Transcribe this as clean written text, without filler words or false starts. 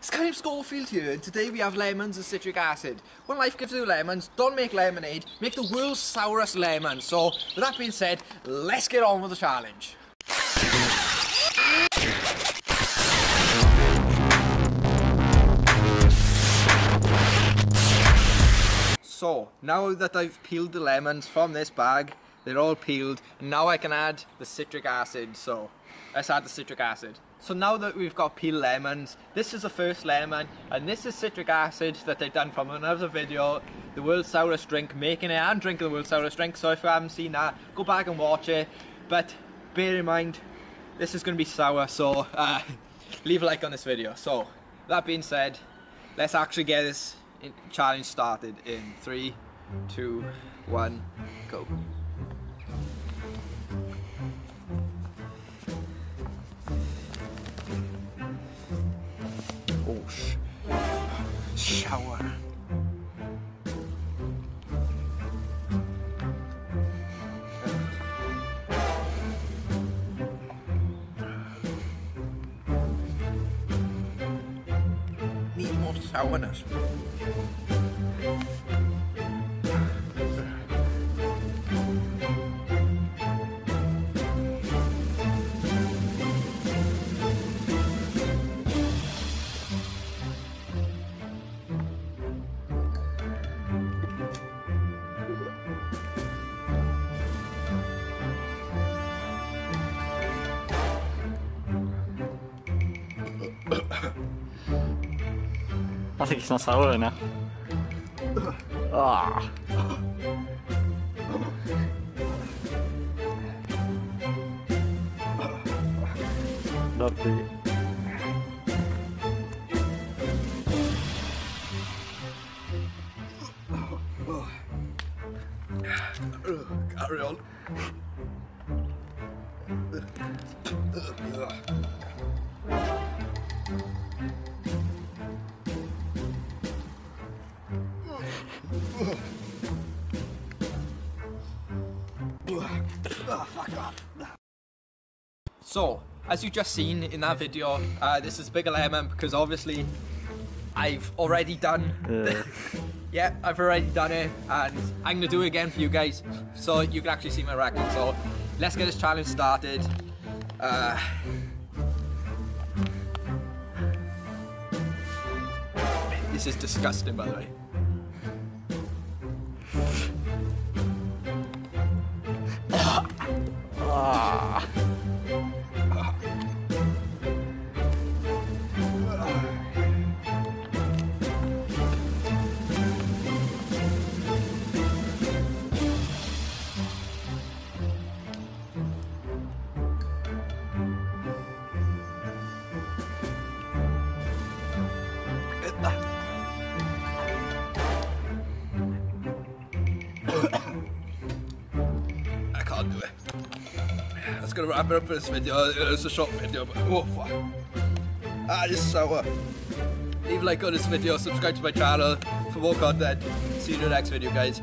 It's Kylum Scourfield here, and today we have lemons and citric acid. When life gives you lemons, don't make lemonade, make the world's sourest lemon. So, with that being said, let's get on with the challenge. So, now that I've peeled the lemons from this bag, they're all peeled, and now I can add the citric acid. So, let's add the citric acid. So now that we've got peeled lemons, this is the first lemon, and this is citric acid that I've done from another video, the world's sourest drink, making it and drinking the world's sourest drink. So if you haven't seen that, go back and watch it. But bear in mind, this is going to be sour, so leave a like on this video. So that being said, let's actually get this challenge started in 3, 2, 1, go. Oh, shower. Need more sourness. I think it's not sour now. Ah. Lovely. Carry on. So, as you've just seen in that video, this is bigger lemon because obviously I've already done yeah, I've already done it, and I'm gonna do it again for you guys so you can actually see my reaction. So let's get this challenge started. This is disgusting, by the way. I can't do it. That's gonna wrap it up for this video. It's a short video, but oh fuck. This is sour. Leave a like on this video, subscribe to my channel for more content. See you in the next video, guys.